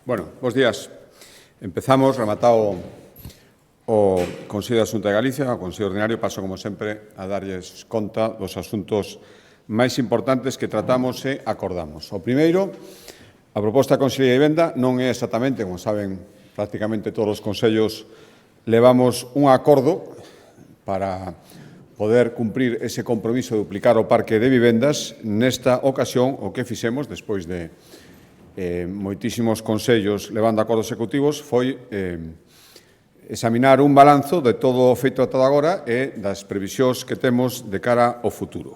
Bueno, bos días. Empezamos, rematado o Consello da Xunta de Galicia, o Consello Ordinario, paso, como sempre, a darlles conta dos asuntos máis importantes que tratamos e acordamos. O primeiro, a proposta da Consellería de Vivenda non é exactamente, como saben, prácticamente todos os consellos levamos un acordo para poder cumprir ese compromiso de duplicar o parque de vivendas. Nesta ocasión, o que fixemos, despois de moitísimos consellos levando acordos executivos, foi examinar un balanzo de todo o feito ata agora e das previsións que temos de cara ao futuro.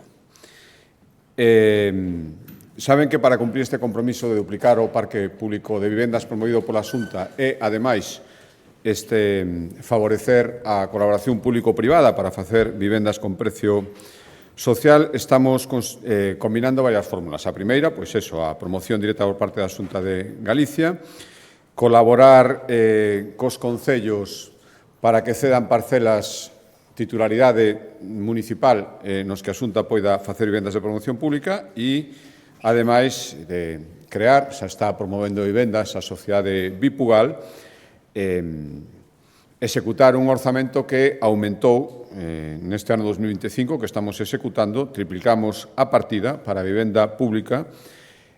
Saben que para cumprir este compromiso de duplicar o parque público de vivendas promovido pola Xunta e, ademais, favorecer a colaboración público-privada para facer vivendas con precio social, estamos combinando varias fórmulas. A primeira, pois eso, a promoción directa por parte da Xunta de Galicia, colaborar cos concellos para que cedan parcelas titularidade municipal nos que a Xunta poida facer vivendas de promoción pública e, ademais, de crear, xa está promovendo vivendas a sociedade Bipugal, executar un orzamento que aumentou neste ano 2025, que estamos executando, triplicamos a partida para a vivenda pública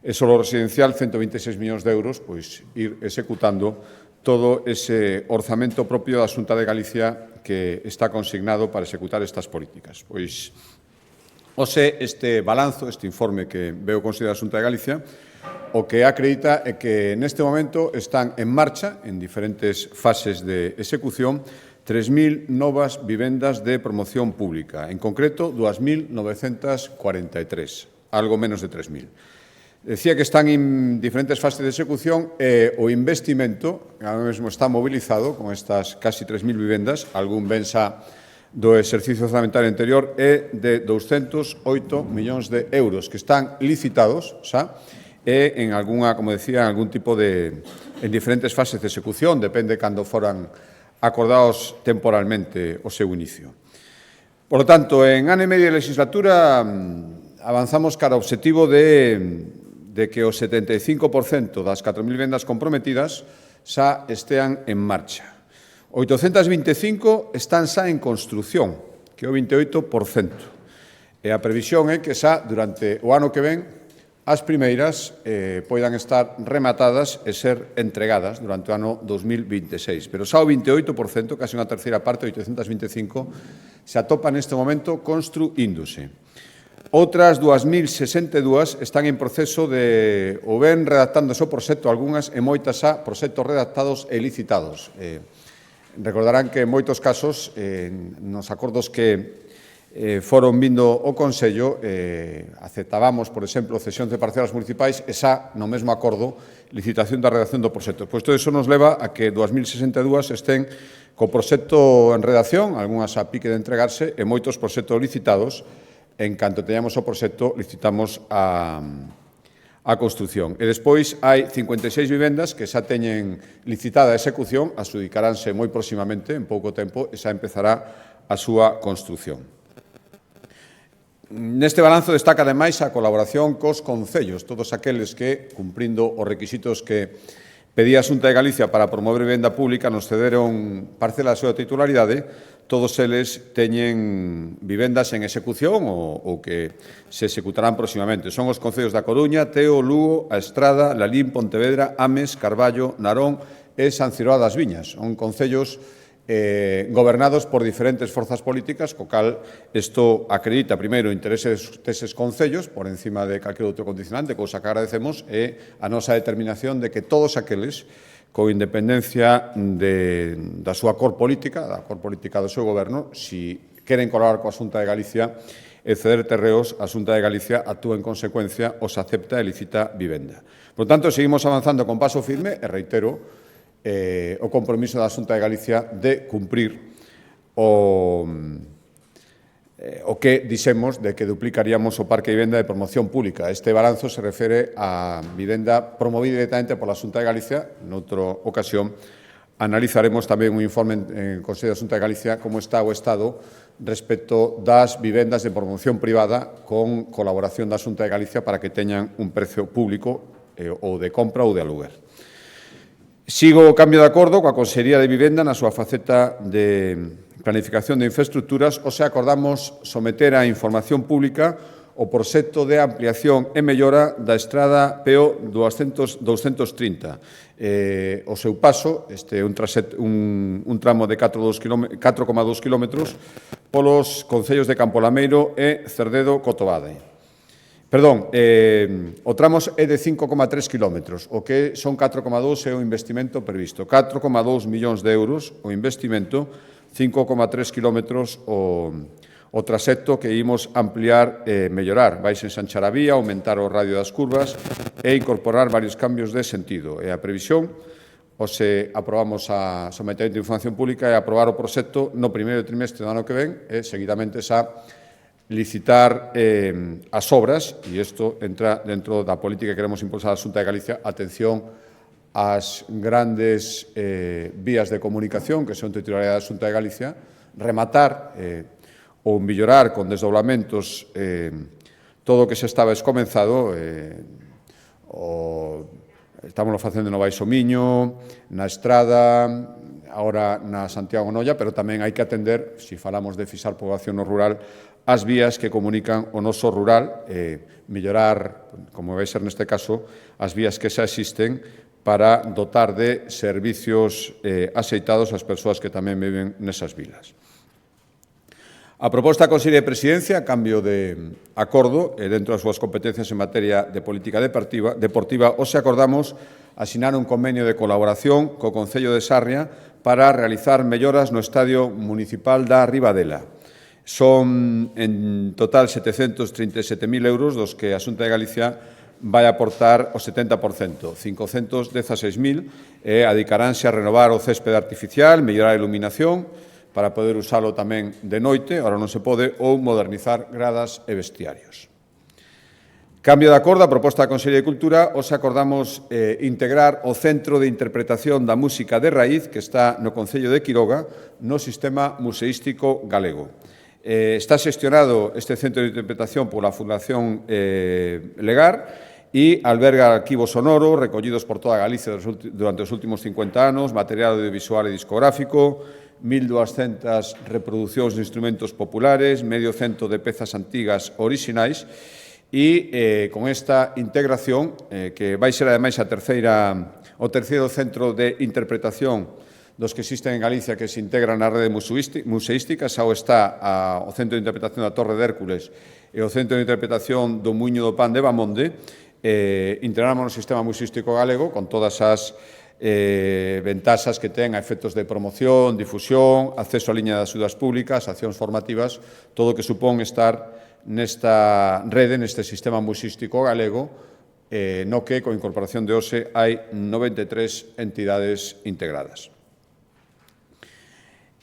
e solo residencial 126 millóns de euros, pois ir executando todo ese orzamento propio da Xunta de Galicia que está consignado para executar estas políticas. Pois, este balanzo, este informe que veo o Consello da Xunta de Galicia, o que acredita é que neste momento están en marcha, en diferentes fases de execución, 3.000 novas vivendas de promoción pública, en concreto 2.943, algo menos de 3.000. Decía que están en diferentes fases de execución e o investimento, ahora mesmo está mobilizado con estas casi 3.000 vivendas, algún bensa do exercicio orzamentario anterior, é de 208 millóns de euros que están licitados, xa, e en algunha, como decía, en algún tipo de en diferentes fases de execución, depende cando foran acordados temporalmente o seu inicio. Por lo tanto, en ano e medio de legislatura avanzamos cara ao obxectivo de que o 75% das 4.000 vendas comprometidas xa estean en marcha. 825 están xa en construción, que é o 28%. E a previsión é que xa durante o ano que ven as primeiras poidan estar rematadas e ser entregadas durante o ano 2026. Pero xa o 28%, case unha terceira parte, 825, se atopa neste momento construíndose. Outras 2.062 están en proceso de ou ben redactándose o proxecto, algunhas e moitas xa proxectos redactados e licitados. Recordarán que en moitos casos, nos acordos que foron vindo o Consello, aceptábamos, por exemplo, cesións de parcelas municipais e xa no mesmo acordo licitación da redacción do proxecto. Pois todo iso nos leva a que 2.062 estén co proxecto en redacción, algunhas a pique de entregarse, e moitos proxectos licitados. En canto teñamos o proxecto, licitamos a construción. E despois hai 56 vivendas que xa teñen licitada a execución, adxudicaránse moi próximamente, en pouco tempo, e xa empezará a súa construción. Neste balanzo destaca, ademais, a colaboración cos concellos, todos aqueles que, cumprindo os requisitos que pedía a Xunta de Galicia para promover vivenda pública, nos cederon parcela da súa titularidade, todos eles teñen vivendas en execución ou que se executarán próximamente. Son os concellos da Coruña, Teo, Lugo, A Estrada, Lalín, Pontevedra, Ames, Carballo, Narón e San Ciroá das Viñas. Son concellos gobernados por diferentes forzas políticas, co cal isto acredita, primeiro, o interese deses concellos por encima de calquer outro condicionante, cousa que agradecemos, e a nosa determinación de que todos aqueles, con independencia da súa cor política, da cor política do seu goberno, si queren colaborar coa Xunta de Galicia e ceder terreos, a Xunta de Galicia actúa en consecuencia, os acepta e licita vivenda. Por tanto, seguimos avanzando con paso firme, e reitero, o compromiso da Xunta de Galicia de cumprir o que dixemos de que duplicaríamos o parque de vivenda de promoción pública. Este balanzo se refere a vivenda promovida directamente pola Xunta de Galicia. Noutra ocasión analizaremos tamén un informe en Consello da Xunta de Galicia como está o Estado respecto das vivendas de promoción privada con colaboración da Xunta de Galicia para que teñan un precio público ou de compra ou de aluguer. Sigo o cambio de acordo coa Consellería de Vivenda na súa faceta de planificación de infraestructuras, ou se acordamos someter a información pública o proxecto de ampliación e mellora da estrada PO 230. O seu paso, este é un tramo de 4,2 km polos concellos de Campolameiro e Cerdedo-Cotobade. Perdón, o tramo é de 5,3 km, o que son 4,2 é o investimento previsto. 4,2 millóns de euros o investimento, 5,3 km o traxecto que imos ampliar e mellorar. Vais ensanchar a vía, aumentar o radio das curvas e incorporar varios cambios de sentido. E a previsión, se aprobamos a someter de información pública, é aprobar o proxecto no primeiro trimestre do ano que ven e seguidamente xa licitar as obras, e isto entra dentro da política que queremos impulsar a Xunta de Galicia, atención ás grandes vías de comunicación que son titularidade da Xunta de Galicia, rematar ou mellorar con desdoblamentos todo o que se estaba escomenzado, estamos facendo no Baixo Miño, na Estrada, agora na Santiago Noia, pero tamén hai que atender, se falamos de fixar poboación no rural, as vías que comunican o noso rural, mellorar, como vai ser neste caso, as vías que xa existen para dotar de servicios axeitados ás persoas que tamén viven nesas vilas. A proposta da Consellería de Presidencia, a cambio de acordo, dentro das súas competencias en materia de política deportiva, hoxe acordamos asinar un convenio de colaboración co Concello de Sarria para realizar melloras no Estadio Municipal da Ribadela. Son, en total, 737.000 euros, dos que a Xunta de Galicia vai aportar o 70%, 516.000, e adicaránse a renovar o céspede artificial, mellorar a iluminación, para poder usalo tamén de noite, agora non se pode, ou modernizar gradas e vestiarios. Cambio de acordo, a proposta da Consellería de Cultura, hoxe acordamos integrar o Centro de Interpretación da Música de Raíz, que está no Concello de Quiroga, no Sistema Museístico Galego. Está xestionado este centro de interpretación pola Fundación Legar e alberga arquivos sonoros recollidos por toda Galicia durante os últimos 50 anos, material audiovisual e discográfico, 1.200 reproduccións de instrumentos populares, medio cento de pezas antigas orixinais e con esta integración, que vai ser ademais o terceiro centro de interpretación dos que existen en Galicia que se integran na rede museística, xa está o Centro de Interpretación da Torre de Hércules e o Centro de Interpretación do Muiño do Pan de Bamonde, integramos no sistema museístico galego con todas as ventaxas que ten a efectos de promoción, difusión, acceso á liña de axudas públicas, accións formativas, todo o que supón estar nesta rede, neste sistema museístico galego, no que, con incorporación de hoxe, hai 93 entidades integradas.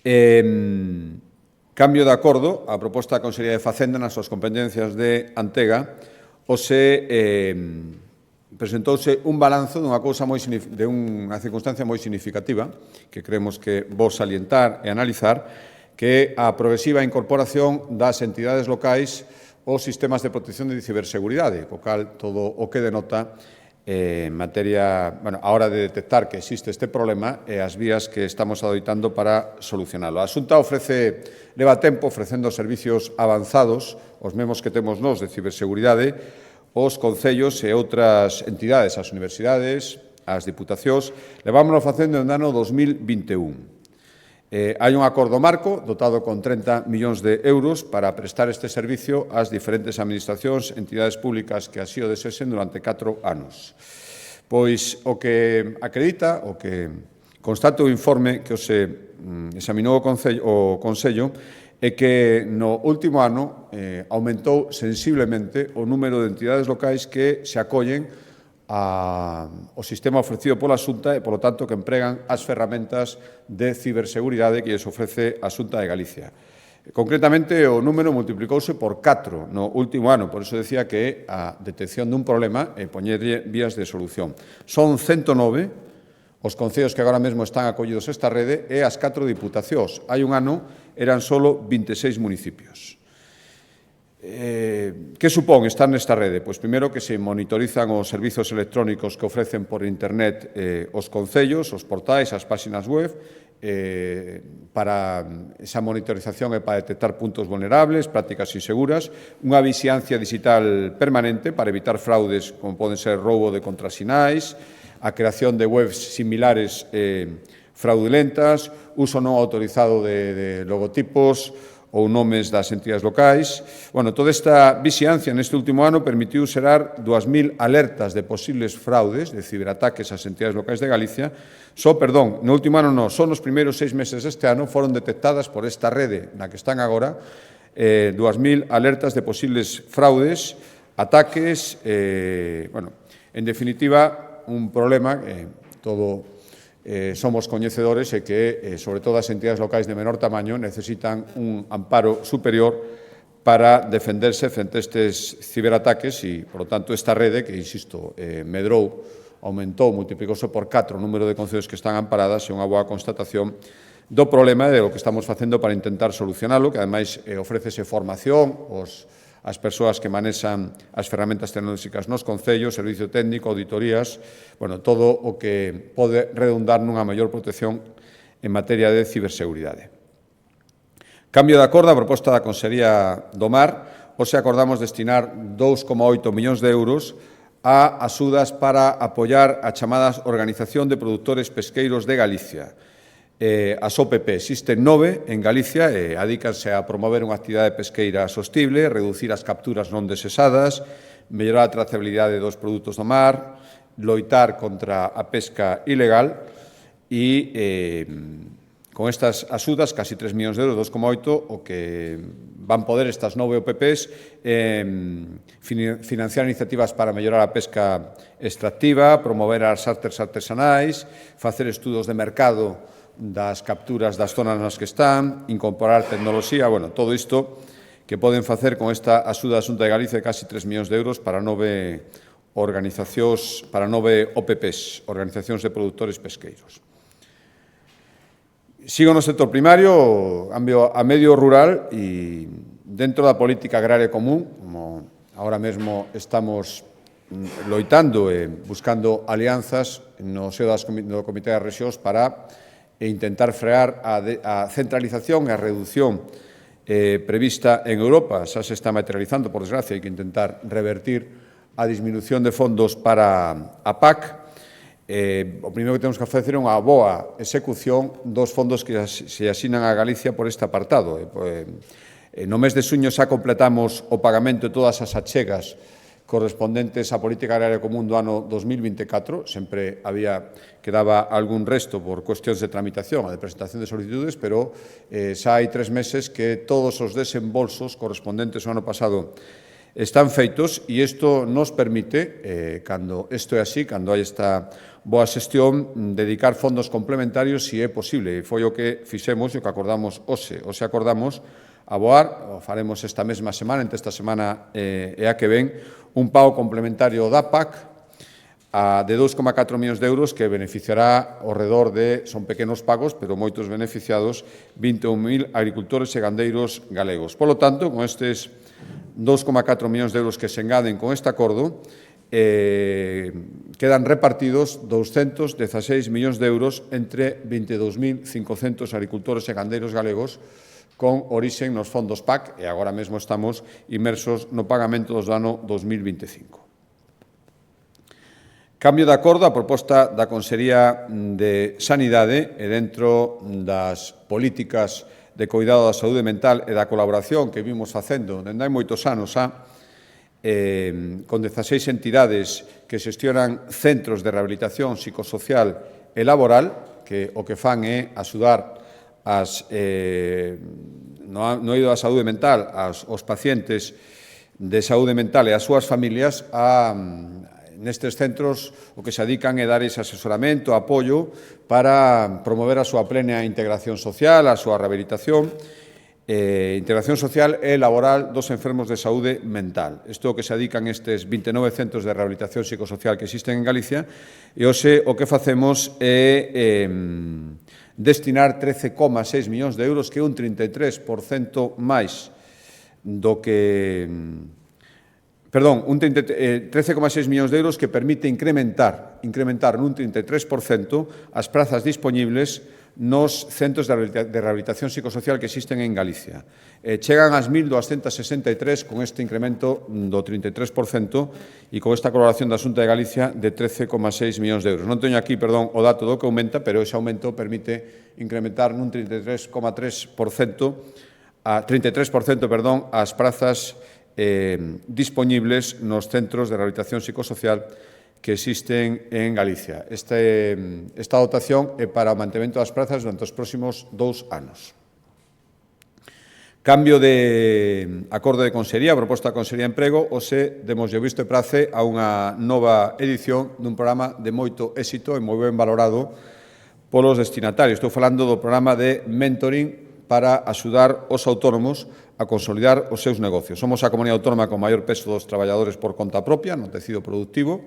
Cambio de acordo, a proposta da Consellería de Facenda nas súas competencias de Antega, presentouse un balanzo dunha circunstancia moi significativa, que creemos que vos salientar e analizar, que é a progresiva incorporación das entidades locais aos sistemas de protección de ciberseguridade, co cal todo o que denota en materia, a hora de detectar que existe este problema e as vías que estamos adoitando para solucionalo. A Xunta leva tempo ofrecendo servicios avanzados, os mesmos que temos nós de ciberseguridade, aos concellos e outras entidades, as universidades, as diputacións, levámonos facendo no ano 2021. Hai un acordo marco dotado con 30 millóns de euros para prestar este servicio ás diferentes administracións, entidades públicas que así o desexen durante 4 anos. Pois o que acredita, o que constata o informe que se examinou o Consello, é que no último ano aumentou sensiblemente o número de entidades locais que se acollen ao sistema ofrecido pola Xunta e, polo tanto, que empregan as ferramentas de ciberseguridade que lles ofrece a Xunta de Galicia. Concretamente, o número multiplicouse por 4 no último ano, por iso decía que a detección dun problema e poñerlle vías de solución. Son 109 os concellos que agora mesmo están acollidos a esta rede e as 4 diputacións. Hai un ano eran só 26 municipios. Que supón estar nesta rede? Pois, primeiro, que se monitorizan os servizos electrónicos que ofrecen por internet os concellos, os portais, as páxinas web, para esa monitorización e para detectar puntos vulnerables, prácticas inseguras, unha vixiancia digital permanente para evitar fraudes como poden ser roubo de contrasinais, a creación de webs similares fraudulentas, uso non autorizado de logotipos ou nomes das entidades locais. Bueno, toda esta vixiancia neste último ano permitiu xerar 2.000 alertas de posibles fraudes, de ciberataques ás entidades locais de Galicia. No último ano non, só nos primeiros 6 meses deste ano foron detectadas por esta rede na que están agora 2.000 alertas de posibles fraudes, ataques, bueno, en definitiva, un problema que somos coñecedores e que, sobre todo, as entidades locais de menor tamaño necesitan un amparo superior para defenderse frente a estes ciberataques e, por lo tanto, esta rede, que, insisto, medrou, aumentou, multiplicouse por 4 o número de concellos que están amparadas, é unha boa constatación do problema e do que estamos facendo para intentar solucionalo, que, ademais, ofrécese formación as persoas que manexan as ferramentas tecnolóxicas nos concellos, servicio técnico, auditorías, bueno, todo o que pode redundar nunha maior protección en materia de ciberseguridade. Cambio de acordo, a proposta da Consellería do Mar, hoxe acordamos destinar 2,8 millóns de euros a axudas para apoiar a chamada Organización de Produtores Pesqueiros de Galicia. As OPP existen 9 en Galicia e adícanse a promover unha actividade pesqueira sostible, reducir as capturas non desesadas, mellorar a trazabilidade dos produtos do mar, loitar contra a pesca ilegal e con estas axudas, casi 3 millóns de euros, 2,8, o que van poder estas 9 OPPs financiar iniciativas para mellorar a pesca extractiva, promover as artes artesanais, facer estudos de mercado das capturas das zonas nas que están, incorporar tecnoloxía, bueno, todo isto que poden facer con esta axuda da Xunta de Galicia de casi 3 millóns de euros para 9 organizacións, para 9 OPPs, Organizacións de Produtores Pesqueiros. Sigo no sector primario, a medio rural e dentro da política agraria común, como ahora mesmo estamos loitando e buscando alianzas no seo do Comité das Rexións para intentar frear a centralización e a reducción prevista en Europa. Xa se está materializando, por desgracia, hai que intentar revertir a disminución de fondos para a PAC. O primeiro que temos que facer é unha boa execución dos fondos que se asinan a Galicia por este apartado. No mes de xuño xa completamos o pagamento de todas as achegas correspondentes á política agraria común do ano 2024, sempre quedaba algún resto por cuestións de tramitación, de presentación de solicitudes, pero xa hai 3 meses que todos os desembolsos correspondentes ao ano pasado están feitos e isto nos permite, cando isto é así, cando hai esta boa xestión, dedicar fondos complementarios se é posible. E foi o que fixemos e o que acordamos hoxe. Hoxe acordamos aboar, o faremos esta mesma semana, entre esta semana e a que ven, un pago complementario da PAC de 2,4 millóns de euros que beneficiará ao redor de, son pequenos pagos, pero moitos beneficiados, 21.000 agricultores e gandeiros galegos. Por lo tanto, con estes 2,4 millóns de euros que se engaden con este acordo, quedan repartidos 216 millóns de euros entre 22.500 agricultores e gandeiros galegos con orixe nos fondos PAC e agora mesmo estamos inmersos no pagamento do ano 2025. Cambio de acordo, a proposta da Consellería de Sanidade e dentro das políticas de cuidado da saúde mental e da colaboración que vimos facendo dende hai moitos anos con 16 entidades que xestionan centros de rehabilitación psicosocial e laboral, que o que fan é axudar no eido da saúde mental aos pacientes de saúde mental e as súas familias nestes centros o que se dedican é dar ese asesoramento, apoio para promover a súa plena integración social, a súa rehabilitación, integración social e laboral dos enfermos de saúde mental. Isto é o que se dedican estes 29 centros de rehabilitación psicosocial que existen en Galicia e hoxe o que facemos é destinar 13,6 millóns de euros, que é un 33% máis do que... Perdón, 13,6 millóns de euros que permite incrementar nun 33% as prazas dispoñibles nos centros de rehabilitación psicosocial que existen en Galicia. Chegan ás 1.263 con este incremento do 33% e con esta colaboración da Xunta de Galicia de 13,6 millóns de euros. Non teño aquí, perdón, o dato do que aumenta, pero ese aumento permite incrementar nun 33%, as prazas dispoñibles nos centros de rehabilitación psicosocial que existen en Galicia. Esta dotación é para o mantemento das prazas durante os próximos 2 anos. Cambio de acordo de consellería, proposta da Consellería de Emprego, hoxe demos o visto e prace a unha nova edición dun programa de moito éxito e moi ben valorado polos destinatarios. Estou falando do programa de mentoring para axudar os autónomos a consolidar os seus negocios. Somos a comunidade autónoma con maior peso dos traballadores por conta propia no tecido productivo,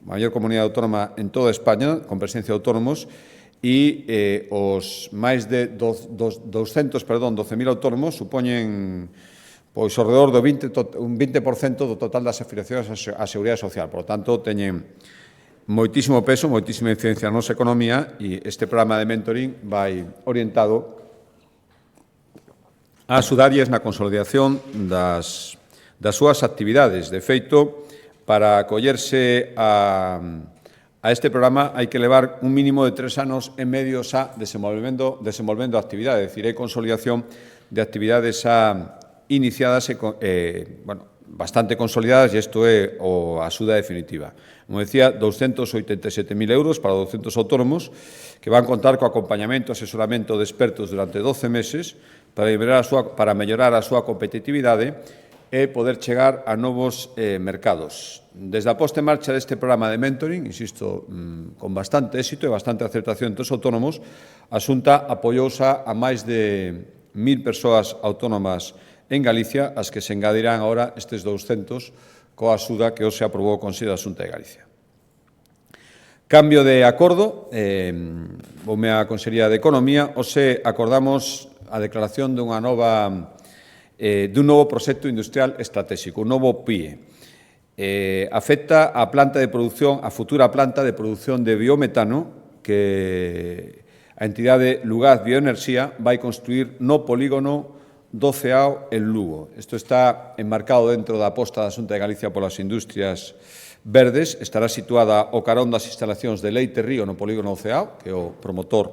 a maior comunidade autónoma en toda España, con presencia de autónomos, e os máis de 12.000 autónomos supoñen pois ao redor do un 20% do total das afiliacións á Seguridade Social. Por lo tanto, teñen moitísimo peso, moitísima incidencia na nosa economía e este programa de mentoring vai orientado a axudarlles na consolidación das súas actividades. De feito, para acollerse a este programa hai que levar un mínimo de 3 anos e medio xa desenvolvendo a actividade, é dicir, hai consolidación de actividades xa iniciadas e bastante consolidadas e isto é a axuda definitiva. Como decía, 287.000 euros para 200 autónomos que van contar co acompañamento e asesoramento de expertos durante 12 meses para mellorar a súa competitividade e poder chegar a novos mercados. Desde a posta en marcha deste programa de mentoring, insisto, con bastante éxito e bastante aceptación entre os autónomos, a Xunta apoiouse a máis de 1.000 persoas autónomas en Galicia, as que se engadirán agora estes 200 coa axuda que hoxe aprobou o Consello da Xunta de Galicia. Cambio de acordo, voume á Consellería de Economía, hoxe acordamos a declaración dun novo proxecto industrial estratégico, un novo PIE. Afecta a planta de produción, a futura planta de produción de biometano que a entidade Lugaz Bioenerxía vai construir no polígono do Ceao en Lugo. Isto está enmarcado dentro da aposta da Xunta de Galicia polas industrias verdes, estará situada ao carón das instalacións de Leite Río no polígono do Ceao, que é o promotor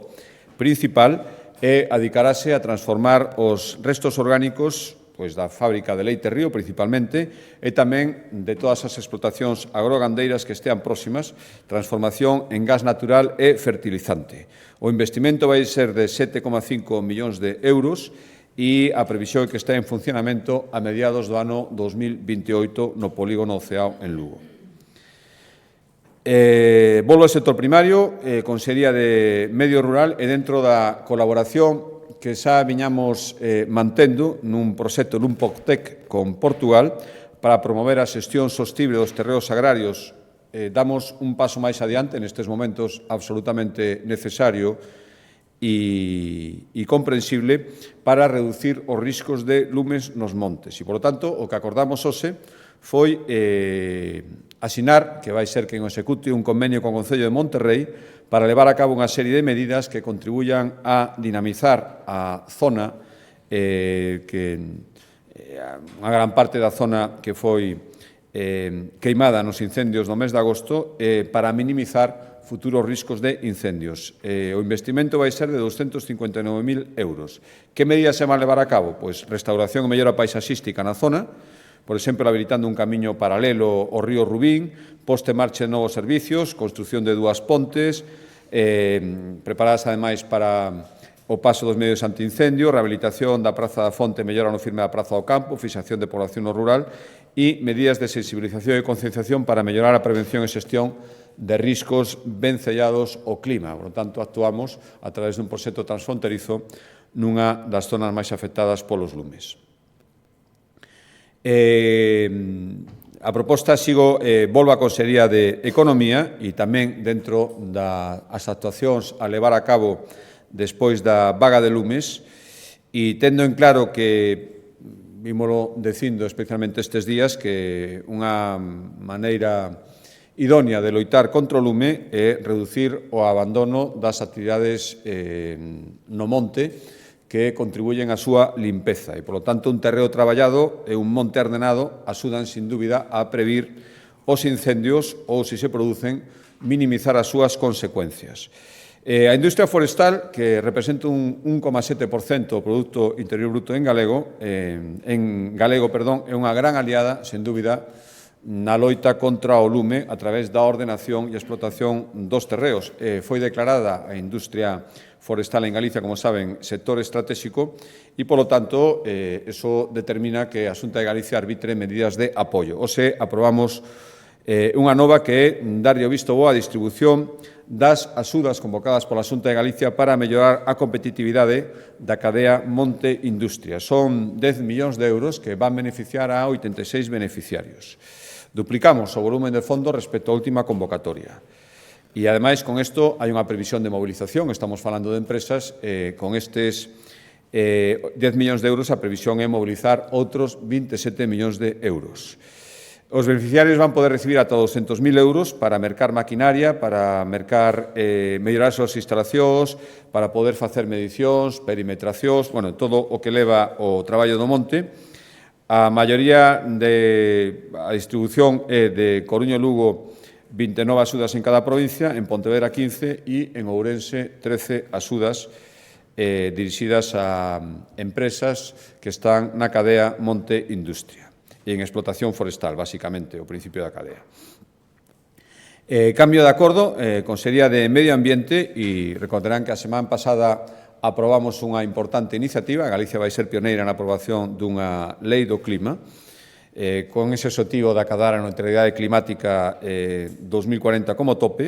principal, e adicarase a transformar os restos orgánicos da fábrica de Leite Río, principalmente, e tamén de todas as explotacións agrogandeiras que estean próximas, transformación en gas natural e fertilizante. O investimento vai ser de 7,5 millóns de euros e a previsión é que está en funcionamento a mediados do ano 2028 no polígono Ceao en Lugo. Volvo ao sector primario, Consellería de Medio Rural e dentro da colaboración que xa viñamos mantendo nun proxecto, nun POCTEC con Portugal para promover a xestión sostible dos terreos agrarios. Damos un paso máis adiante nestes momentos absolutamente necesario e comprensible para reducir os riscos de lumes nos montes. E, por lo tanto, o que acordamos hoxe foi asinar, que vai ser quen o execute, un convenio con o Concello de Monterrei para levar a cabo unha serie de medidas que contribuyan a dinamizar a zona, unha gran parte da zona que foi queimada nos incendios do mes de agosto, para minimizar futuros riscos de incendios. O investimento vai ser de 259.000 euros. Que medidas se van levar a cabo? Pois restauración e mellora paisaxística na zona, por exemplo, habilitando un camiño paralelo ao río Rubín, poste en marcha de novos servicios, construción de 2 pontes, preparadas ademais para o paso dos medios antiincendio, rehabilitación da Praza da Fonte, mellora no firme da Praza do Campo, fixación de población no rural e medidas de sensibilización e concienciación para mellorar a prevención e xestión de riscos vencellados ao clima. Por lo tanto, actuamos a través dun proxecto transfronterizo nunha das zonas máis afectadas polos lumes. A proposta volvo á Consellería de Economía e tamén dentro das actuacións a levar a cabo despois da vaga de lumes e tendo en claro que vímolo dicindo especialmente estes días, que unha maneira idónea de loitar contra o lume é reducir o abandono das actividades no monte que contribuyen á súa limpeza e, polo tanto, un terreo traballado e un monte ordenado axudan, sin dúbida, a previr os incendios ou, se se producen, minimizar as súas consecuencias. A industria forestal, que representa un 1,7% do Produto Interior Bruto en galego, é unha gran aliada, sen dúbida, na loita contra o lume a través da ordenación e explotación dos terreos. Foi declarada a industria forestal en Galicia, como saben, sector estratégico e, polo tanto, eso determina que a Xunta de Galicia arbitre medidas de apoio. Hoxe aprobamos unha nova que é darlle o visto bo á distribución das axudas convocadas pola Xunta de Galicia para mellorar a competitividade da cadea Monte Industria. Son 10 millóns de euros que van beneficiar a 86 beneficiarios. Duplicamos o volumen de fondos respecto á última convocatoria. E, ademais, con isto hai unha previsión de mobilización. Estamos falando de empresas. Con estes 10 millóns de euros, a previsión é mobilizar outros 27 millóns de euros. Os beneficiarios van poder recibir ata 200.000 euros para mercar maquinaria, para mercar, mellorar as súas instalacións, para poder facer medicións, perimetracións, bueno, todo o que leva o traballo do monte. A maioría a distribución é de Coruña e Lugo 29 axudas en cada provincia, en Pontevedra 15 e en Ourense 13 axudas dirixidas a empresas que están na cadea Monte Industria e en explotación forestal, basicamente, o principio da cadea. Cambio de acordo, Consellería de Medio Ambiente, e recordarán que a semana pasada aprobamos unha importante iniciativa. Galicia vai ser pioneira na aprobación dunha lei do clima, con ese objetivo de acadar a neutralidade climática 2040 como tope,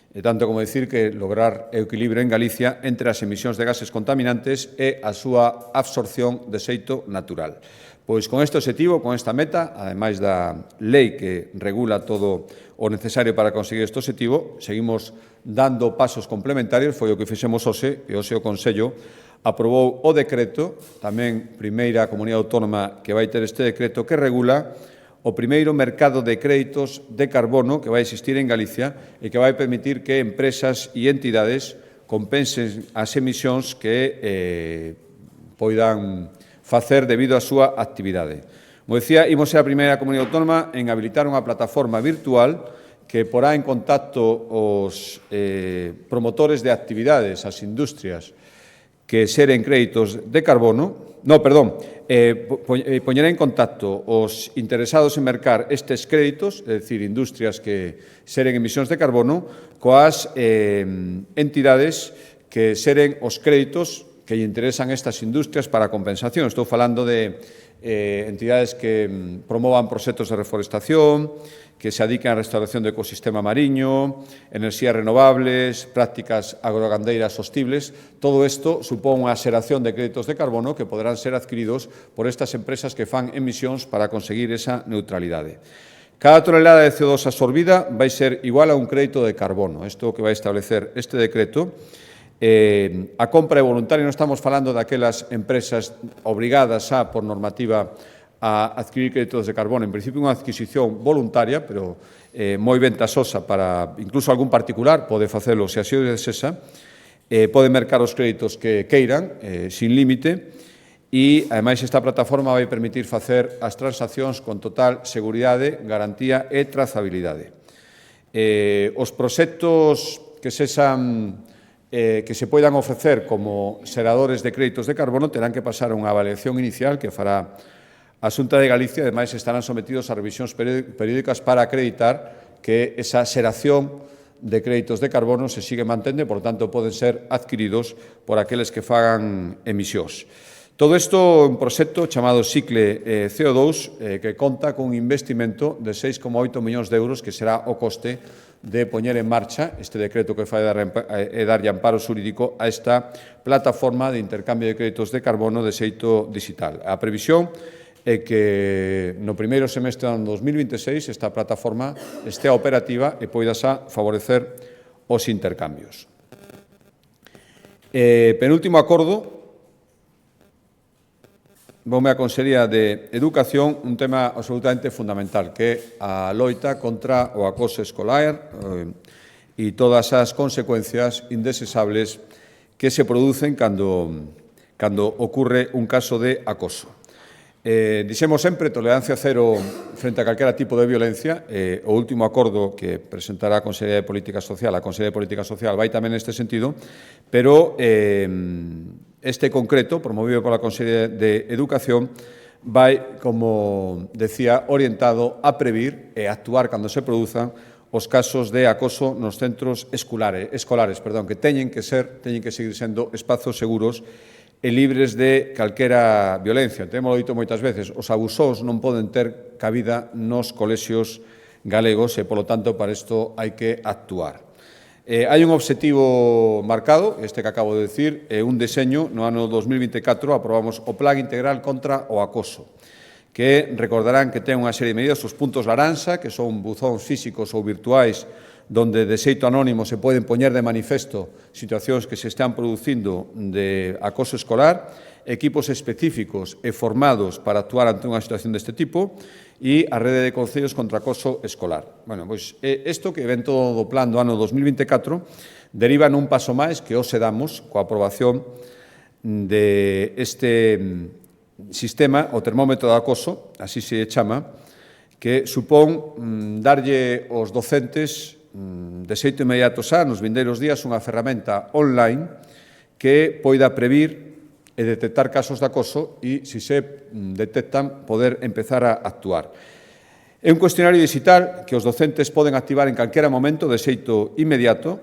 e tanto como decir que lograr o equilibrio en Galicia entre as emisións de gases contaminantes e a súa absorción de xeito natural. Pois con este objetivo, con esta meta, ademais da lei que regula todo o necesario para conseguir este objetivo, seguimos dando pasos complementarios. Foi o que fixemos hoxe, e hoxe o Consello aprobou o decreto, tamén primeira comunidade autónoma que vai ter este decreto, que regula o primeiro mercado de créditos de carbono que vai existir en Galicia e que vai permitir que empresas e entidades compensen as emisións que poidan facer debido á súa actividade. Como decía, imos ser a primeira comunidade autónoma en habilitar unha plataforma virtual que porá en contacto os promotores de actividades, as industrias que xeren créditos de carbono, poñerá en contacto os interesados en mercar estes créditos, é dicir, industrias que xeren emisións de carbono, coas entidades que xeren os créditos que lle interesan estas industrias para a compensación. Estou falando de entidades que promovan proxectos de reforestación, que se adiquen á restauración do ecosistema mariño, enerxías renovables, prácticas agrogandeiras sostibles. Todo isto supón unha xeración de créditos de carbono que poderán ser adquiridos por estas empresas que fan emisións para conseguir esa neutralidade. Cada tonelada de CO2 absorbida vai ser igual a un crédito de carbono. Isto é o que vai establecer este decreto. A compra é voluntaria, non estamos falando daquelas empresas obrigadas por normativa a adquirir créditos de carbono. En principio, unha adquisición voluntaria, pero moi ventasosa para incluso algún particular, pode facelo se así o desesa, pode mercar os créditos que queiran, sin límite, e, ademais, esta plataforma vai permitir facer as transaccións con total seguridade, garantía e trazabilidade. Os proxectos que se poidan ofrecer como xeradores de créditos de carbono terán que pasar unha avaliación inicial que fará a Xunta de Galicia. Ademais, estarán sometidos a revisións periódicas para acreditar que esa xeración de créditos de carbono se sigue mantendo e, por tanto, poden ser adquiridos por aqueles que fagan emisións. Todo isto é un proxecto chamado Cicle CO2 que conta con un investimento de 6,8 millóns de euros que será o coste de poñer en marcha este decreto que fai darlle amparo xurídico a esta plataforma de intercambio de créditos de carbono de xeito digital. A previsión é que no primeiro semestre do ano 2026 esta plataforma estea operativa e poida xa favorecer os intercambios. Penúltimo acordo voume a Consellería de Educación un tema absolutamente fundamental, que é a loita contra o acoso escolar e todas as consecuencias indeseables que se producen cando ocurre un caso de acoso. Dixemos sempre tolerancia cero frente a calquera tipo de violencia. O último acordo que presentará a Consellería de Política Social, vai tamén neste sentido, pero este concreto, promovido pola Consellería de Educación, vai, como decía, orientado a previr e actuar cando se produzan os casos de acoso nos centros escolares, que teñen que seguir sendo espazos seguros e libres de calquera violencia. Temos dito moitas veces, os abusós non poden ter cabida nos colexios galegos e, polo tanto, para isto hai que actuar. Hai un obxectivo marcado, este que acabo de decir, un deseño. No ano 2024 aprobamos o Plan Integral contra o Acoso, que recordarán que ten unha serie de medidas, os puntos laranxa, que son buzóns físicos ou virtuais, donde de xeito anónimo se poden poñer de manifesto situacións que se están producindo de acoso escolar, equipos específicos e formados para actuar ante unha situación deste tipo, e a rede de concellos contra acoso escolar. Bueno, pois isto que ven todo do plan do ano 2024 deriva nun paso máis que hoxe damos coa aprobación deste sistema, o termómetro de acoso, así se chama, que supón darlle aos docentes de xeito inmediato xa, nos vindeiros días, unha ferramenta online que poida previr e detectar casos de acoso e, se se detectan, poder empezar a actuar. É un cuestionario digital que os docentes poden activar en calquera momento de xeito inmediato,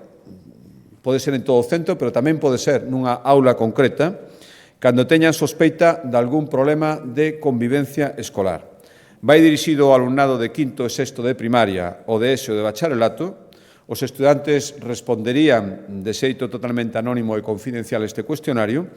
pode ser en todo o centro, pero tamén pode ser nunha aula concreta, cando teñan sospeita de algún problema de convivencia escolar. Vai dirixido ao alumnado de quinto e sexto de primaria ou de ESO de bacharelato. Os estudantes responderían de xeito totalmente anónimo e confidencial este cuestionario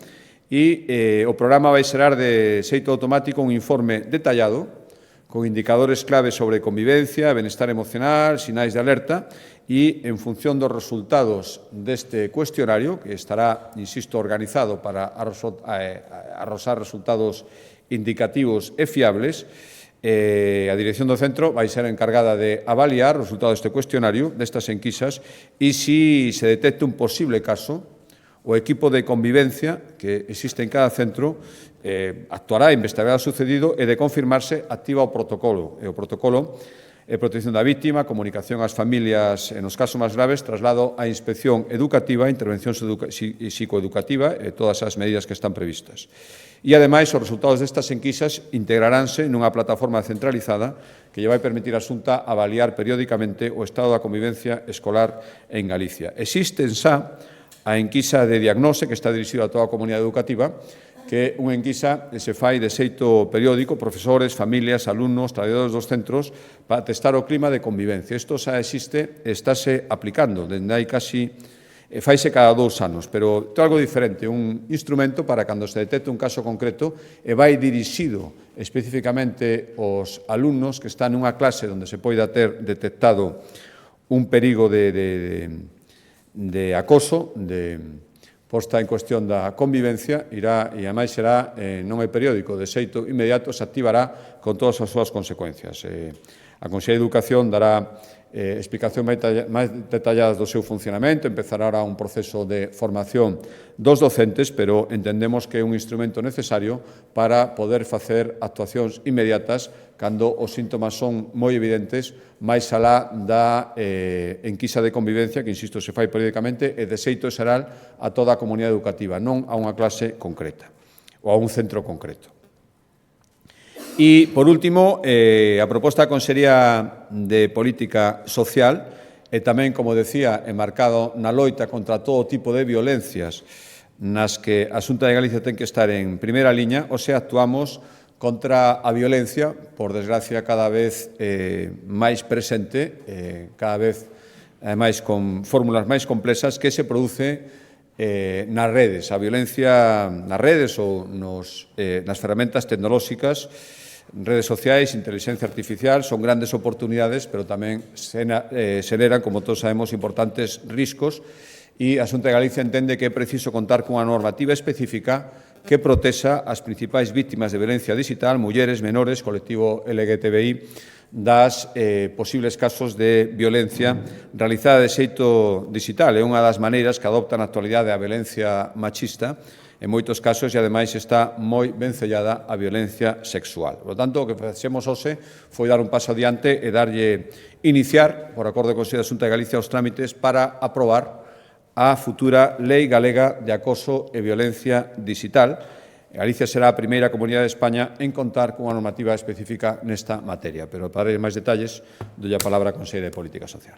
e o programa vai xerar de xeito automático un informe detallado con indicadores clave sobre convivencia, benestar emocional, sinais de alerta e, en función dos resultados deste cuestionario, que estará, insisto, organizado para arrosar resultados indicativos e fiables, a dirección do centro vai ser encargada de avaliar o resultado deste cuestionario, destas enquisas, e se se detecta un posible caso, o equipo de convivencia que existe en cada centro actuará, investigará o sucedido e, de confirmarse, activa o protocolo. E o protocolo é protección da vítima, comunicación ás familias e, nos casos máis graves, traslado á inspección educativa, intervención psicoeducativa e todas as medidas que están previstas. E, ademais, os resultados destas enquisas integraránse nunha plataforma centralizada que lle vai permitir a Xunta avaliar periódicamente o estado da convivencia escolar en Galicia. Existen xa a enquisa de diagnose, que está dirixida a toda a comunidade educativa, que é unha enquisa que se fai de xeito periódico, profesores, familias, alumnos, traballadores dos centros, para testar o clima de convivencia. Isto xa existe e estáse aplicando, dende hai casi faise cada 2 anos, pero é algo diferente, un instrumento para cando se detecte un caso concreto e vai dirixido especificamente aos alumnos que están nunha clase onde se poida ter detectado un perigo de acoso, de posta en cuestión da convivencia, irá, e ademais será, non é periódico, de xeito inmediato, se activará con todas as súas consecuencias. A Consellería de Educación dará explicación máis detalladas do seu funcionamento, empezará ahora un proceso de formación dos docentes, pero entendemos que é un instrumento necesario para poder facer actuacións inmediatas cando os síntomas son moi evidentes, máis alá da enquisa de convivencia, que, insisto, se fai periódicamente e de xeito xeral a toda a comunidade educativa, non a unha clase concreta ou a un centro concreto. E, por último, a proposta da Consellería de Política Social e tamén, como decía, enmarcado na loita contra todo tipo de violencias nas que a Xunta de Galicia ten que estar en primeira liña, ou se actuamos contra a violencia, por desgracia, cada vez máis presente, cada vez, ademais, con fórmulas máis complexas que se produce nas redes. A violencia nas redes ou nas ferramentas tecnolóxicas, redes sociais, inteligencia artificial, son grandes oportunidades, pero tamén xeneran, como todos sabemos, importantes riscos, e a Xunta de Galicia entende que é preciso contar cunha normativa específica que protexa as principais vítimas de violencia digital, mulleres, menores, colectivo LGTBI, das posibles casos de violencia realizada de xeito digital. É unha das maneiras que adopta na actualidade a violencia machista, en moitos casos, e ademais está moi vencellada a violencia sexual. Por lo tanto, o que facemos hoxe foi dar un paso adiante e darlle iniciar, por acordo do Consello da Xunta de Galicia, os trámites para aprobar a futura Lei Galega de Acoso e Violencia Digital. Galicia será a primeira comunidade de España en contar cunha normativa específica nesta materia. Pero para máis detalles, dou a palabra á Conselleira de Política Social.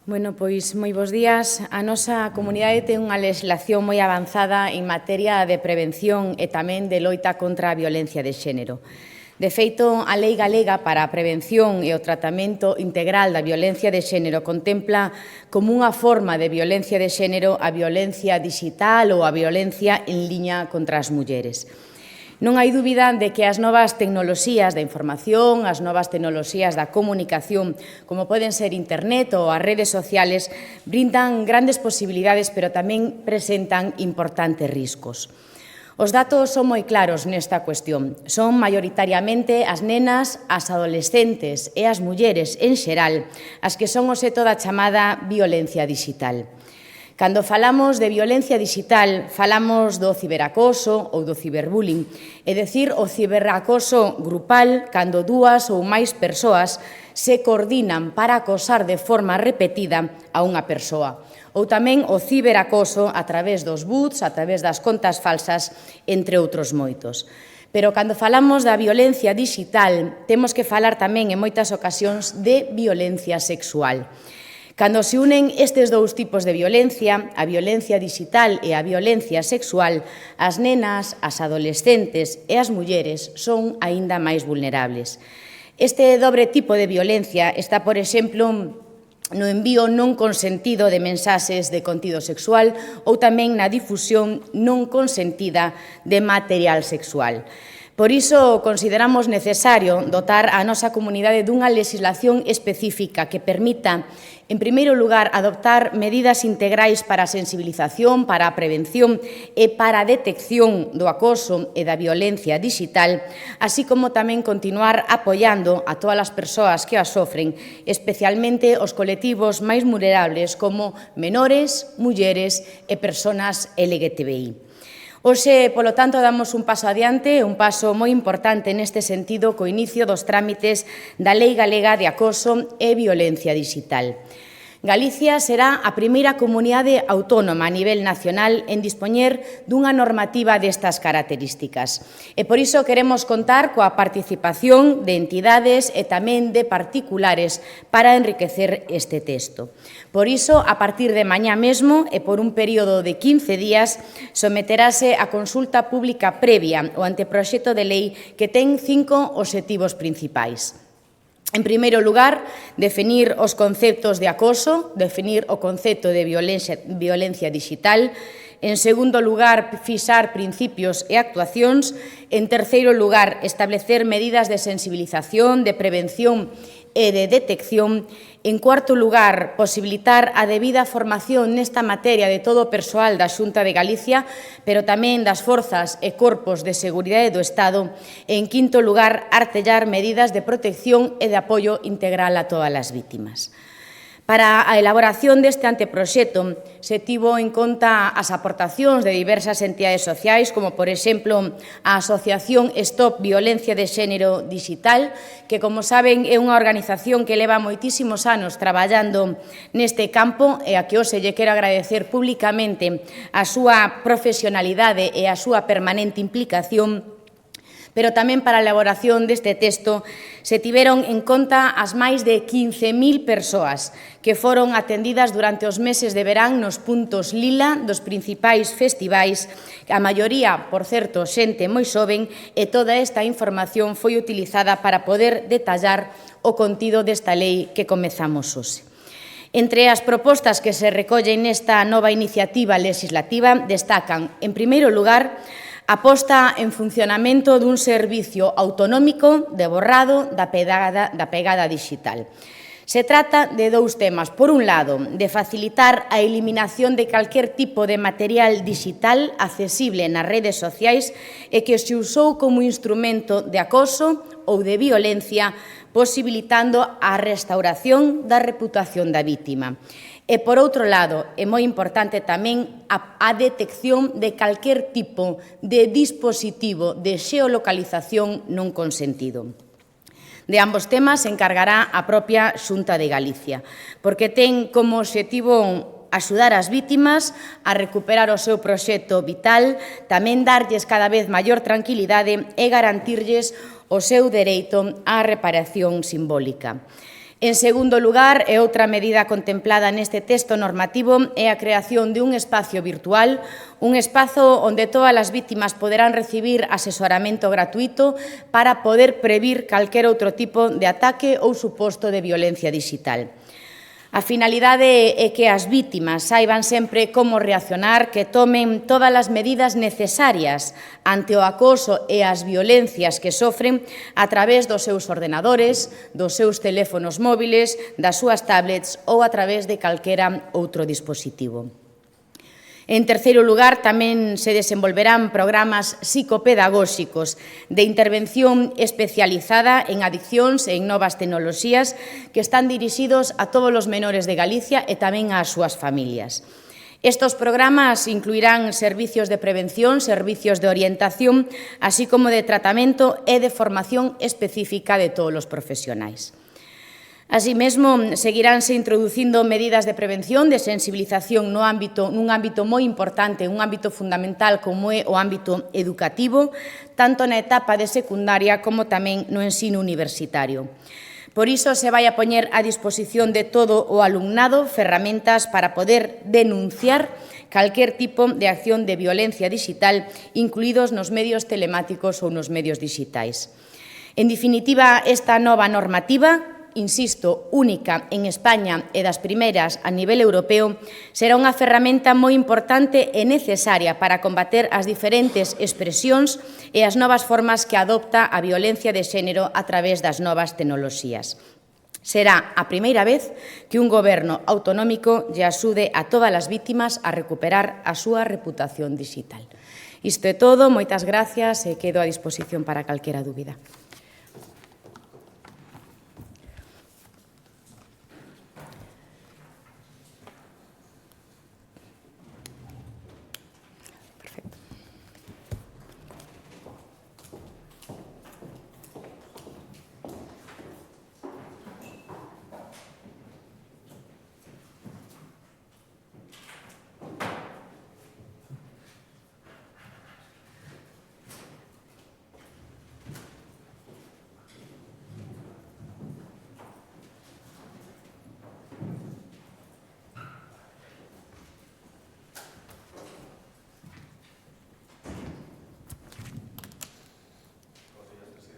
Bueno, pois moi bons días. A nosa comunidade ten unha legislación moi avanzada en materia de prevención e tamén de loita contra a violencia de xénero. De feito, a Lei Galega para a Prevención e o Tratamento Integral da Violencia de Xénero contempla como unha forma de violencia de xénero a violencia digital ou a violencia en liña contra as mulleres. Non hai dúbida de que as novas tecnoloxías da información, as novas tecnoloxías da comunicación, como poden ser internet ou as redes sociales, brindan grandes posibilidades, pero tamén presentan importantes riscos. Os datos son moi claros nesta cuestión. Son maioritariamente as nenas, as adolescentes e as mulleres en xeral as que son obxecto da chamada violencia digital. Cando falamos de violencia digital, falamos do ciberacoso ou do ciberbullying, é dicir, o ciberacoso grupal cando dúas ou máis persoas se coordinan para acosar de forma repetida a unha persoa. Ou tamén o ciberacoso a través dos bots, a través das contas falsas, entre outros moitos. Pero cando falamos da violencia digital, temos que falar tamén en moitas ocasións de violencia sexual. Cando se unen estes dous tipos de violencia, a violencia digital e a violencia sexual, as nenas, as adolescentes e as mulleres son aínda máis vulnerables. Este dobre tipo de violencia está, por exemplo, no envío non consentido de mensaxes de contido sexual ou tamén na difusión non consentida de material sexual. Por iso, consideramos necesario dotar a nosa comunidade dunha legislación específica que permita, en primeiro lugar, adoptar medidas integrais para a sensibilización, para a prevención e para a detección do acoso e da violencia digital, así como tamén continuar apoiando a todas as persoas que as sofren, especialmente os colectivos máis vulnerables como menores, mulleres e persoas LGTBI. Hoxe, polo tanto, damos un paso adiante, un paso moi importante neste sentido co inicio dos trámites da Lei Galega de Acoso e Violencia Digital. Galicia será a primeira comunidade autónoma a nivel nacional en dispoñer dunha normativa destas características. E por iso queremos contar coa participación de entidades e tamén de particulares para enriquecer este texto. Por iso, a partir de mañá mesmo e por un período de 15 días, someterase a consulta pública previa o anteproxecto de lei que ten 5 obxectivos principais. En primeiro lugar, definir os conceptos de acoso, definir o concepto de violencia digital. En segundo lugar, fixar principios e actuacións. En terceiro lugar, establecer medidas de sensibilización, de prevención e de detección. En cuarto lugar, posibilitar a debida formación nesta materia de todo o persoal da Xunta de Galicia, pero tamén das forzas e corpos de seguridade do Estado. E, en quinto lugar, artellar medidas de protección e de apoio integral a todas as vítimas. Para a elaboración deste anteproxecto se tivo en conta as aportacións de diversas entidades sociais, como, por exemplo, a Asociación Stop Violencia de Xénero Digital, que, como saben, é unha organización que leva moitísimos anos traballando neste campo e a que hoxe lle quero agradecer públicamente a súa profesionalidade e a súa permanente implicación. Pero tamén para a elaboración deste texto se tiveron en conta as máis de 15.000 persoas que foron atendidas durante os meses de verán nos puntos lila dos principais festivais, a maioría, por certo, xente moi xoven, e toda esta información foi utilizada para poder detallar o contido desta lei que comezamos hoxe. Entre as propostas que se recollen nesta nova iniciativa legislativa destacan, en primeiro lugar, a posta en funcionamento dun servicio autonómico de borrado da pegada digital. Se trata de dous temas. Por un lado, de facilitar a eliminación de calquer tipo de material digital accesible nas redes sociais e que se usou como instrumento de acoso ou de violencia, posibilitando a restauración da reputación da vítima. E, por outro lado, é moi importante tamén a detección de calquer tipo de dispositivo de xeolocalización non consentido. De ambos temas se encargará a propia Xunta de Galicia, porque ten como obxectivo axudar as vítimas a recuperar o seu proxecto vital, tamén darlles cada vez maior tranquilidade e garantirlles o seu dereito á reparación simbólica. En segundo lugar, e outra medida contemplada neste texto normativo é a creación de un espacio virtual, un espazo onde todas as vítimas poderán recibir asesoramento gratuito para poder previr calquer outro tipo de ataque ou suposto de violencia digital. A finalidade é que as vítimas saiban sempre como reaccionar, que tomen todas as medidas necesarias ante o acoso e as violencias que sofren a través dos seus ordenadores, dos seus teléfonos móviles, das súas tablets ou a través de calquera outro dispositivo. En terceiro lugar, tamén se desenvolverán programas psicopedagóxicos de intervención especializada en adiccións e en novas tecnoloxías que están dirixidos a todos os menores de Galicia e tamén ás súas familias. Estos programas incluirán servicios de prevención, servicios de orientación, así como de tratamento e de formación específica de todos os profesionais. Así mesmo, seguiránse introducindo medidas de prevención, de sensibilización nun ámbito moi importante, un ámbito fundamental como é o ámbito educativo, tanto na etapa de secundaria como tamén no ensino universitario. Por iso se vai a poñer a disposición de todo o alumnado ferramentas para poder denunciar calquer tipo de acción de violencia digital, incluídos nos medios telemáticos ou nos medios digitais. En definitiva, esta nova normativa, insisto, única en España e das primeiras a nivel europeo, será unha ferramenta moi importante e necesaria para combater as diferentes expresións e as novas formas que adopta a violencia de xénero a través das novas tecnoloxías. Será a primeira vez que un goberno autonómico lle axude a todas as vítimas a recuperar a súa reputación digital. Isto é todo, moitas gracias e quedo a disposición para calquera dúbida.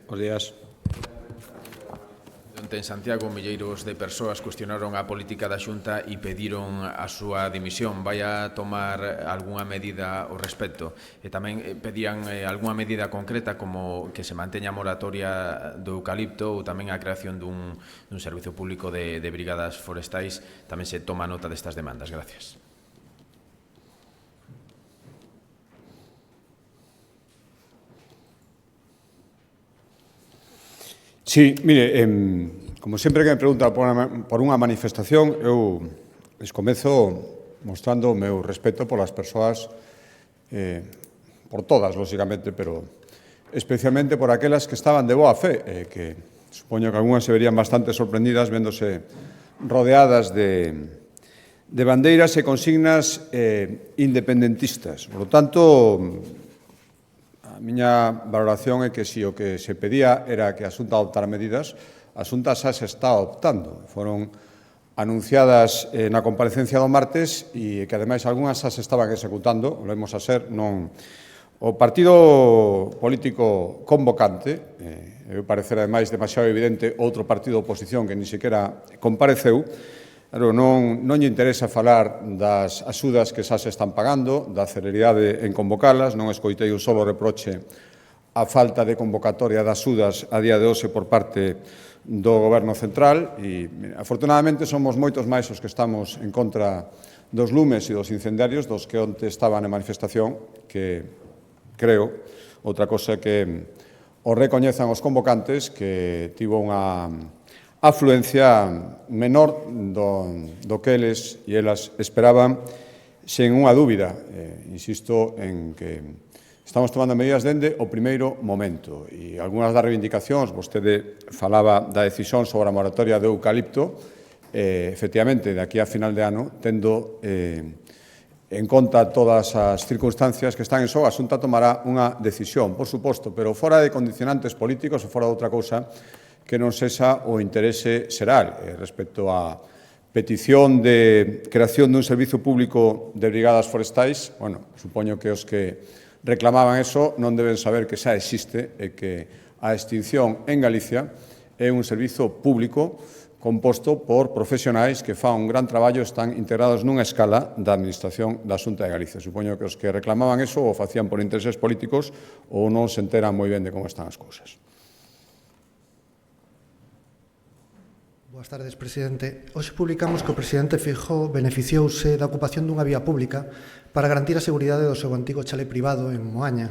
Bos días. En Santiago, milleiros de persoas cuestionaron a política da Xunta e pediron a súa dimisión. Vai a tomar algunha medida ao respecto? E tamén pedían algunha medida concreta como que se manteña a moratoria do eucalipto ou tamén a creación dun servizo público de brigadas forestais. Tamén se toma nota destas demandas. Gracias. Sí, mire, como sempre que me pregunta por unha manifestación, eu les comezo mostrando o meu respeto polas persoas, por todas, lóxicamente, pero especialmente por aquelas que estaban de boa fe, que supoño que algunhas se verían bastante sorprendidas vendose rodeadas de bandeiras e consignas independentistas. Por lo tanto, a miña valoración é que se o que se pedía era que a Xunta adoptara medidas, a Xunta xa se está adoptando. Foron anunciadas na comparecencia do martes e que, ademais, algunhas xa se estaban executando, o lemos a ser, non. O partido político convocante, eu parecer, ademais, demasiado evidente, outro partido de oposición que ni sequera compareceu, Claro, non lle interesa falar das axudas que xa se están pagando, da celeridade en convocalas, non escoitei un solo reproche a falta de convocatoria das axudas a día de hoxe por parte do Goberno Central e, afortunadamente, somos moitos máis os que estamos en contra dos lumes e dos incendiarios dos que onte estaban en manifestación, que creo, outra cosa que o recoñezan os convocantes, que tivo unha afluencia menor do que eles e elas esperaban, sen unha dúbida. Insisto en que estamos tomando medidas dende o primeiro momento e algunhas das reivindicacións, vostede falaba da decisión sobre a moratoria do eucalipto, efectivamente, de aquí a final de ano, tendo en conta todas as circunstancias que están en xogo, a Xunta tomará unha decisión, por suposto, pero fora de condicionantes políticos ou fora de outra cousa que non sexa o interese xeral respecto á petición de creación dun servizo público de brigadas forestais. Bueno, supoño que os que reclamaban eso non deben saber que xa existe e que a extinción en Galicia é un servizo público composto por profesionais que fan un gran traballo, están integrados nunha escala da Administración da Xunta de Galicia. Supoño que os que reclamaban eso o facían por intereses políticos ou non se enteran moi ben de como están as cousas. Boas tardes, presidente. Hoxe publicamos que o presidente Feijóo beneficiouse da ocupación dunha vía pública para garantir a seguridade do seu antigo chalé privado en Moaña.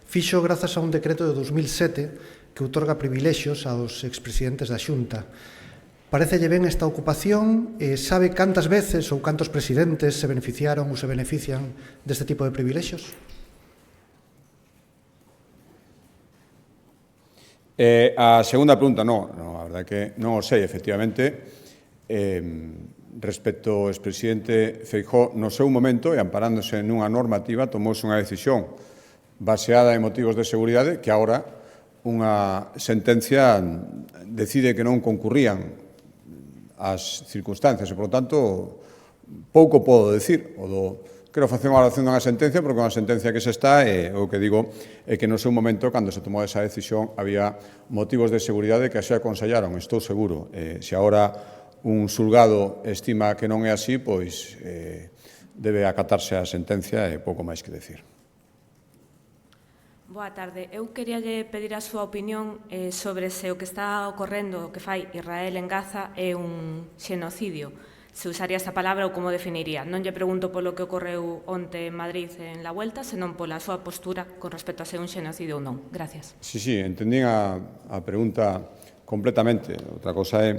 Fixo grazas a un decreto de 2007 que outorga privilexios aos expresidentes da Xunta. Parécelle ben esta ocupación e sabe cantas veces ou cantos presidentes se beneficiaron ou se benefician deste tipo de privilexios? A segunda pregunta, non, a verdade que non o sei, efectivamente. Respecto ao expresidente Feijóo, no seu momento, e amparándose nunha normativa, tomouse unha decisión baseada en motivos de seguridade que agora unha sentencia decide que non concurrían as circunstancias e, por tanto, pouco podo decir. Quero facer unha valoración dunha sentencia porque unha sentencia que se está e o que digo é que no seu momento, cando se tomou esa decisión, había motivos de seguridade que así aconsellaron, estou seguro. Se agora un xulgado estima que non é así, pois debe acatarse a sentencia e pouco máis que decir. Boa tarde. Eu queríalle pedir a súa opinión sobre se o que está ocorrendo, o que fai Israel en Gaza, é un xenocidio. Se usaría esta palabra ou como definiría. Non lle pregunto polo que ocorreu onte en Madrid en la Vuelta, senón pola súa postura con respecto a ser un xenocidio ou non. Gracias. Sí, entendín a pregunta completamente. Outra cosa é...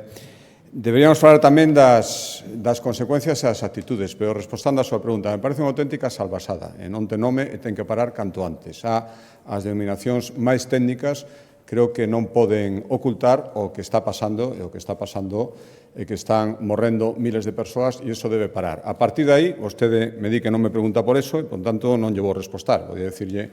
Deberíamos falar tamén das consecuencias e as actitudes, pero respondendo a súa pregunta, me parece unha auténtica salvasada. Non ten nome e ten que parar canto antes. As denominacións máis técnicas creo que non poden ocultar o que está pasando e o que está pasando é que están morrendo miles de persoas e iso debe parar. A partir de aí, vostede me di que non me pregunta por eso e, por tanto, non lle vou respostar. Vou dicirlle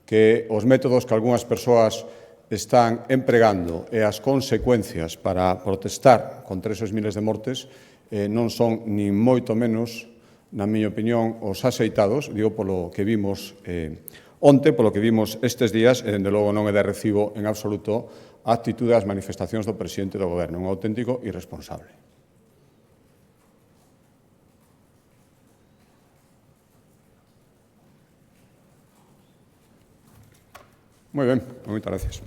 que os métodos que algunhas persoas están empregando e as consecuencias para protestar contra esos miles de mortes non son ni moito menos, na miña opinión, os axeitados, digo polo que vimos onte, polo que vimos estes días, e, dende logo, non é de recibo en absoluto a actitude das manifestacións do presidente do Goberno, un auténtico irresponsable. Moi ben, moitas gracias.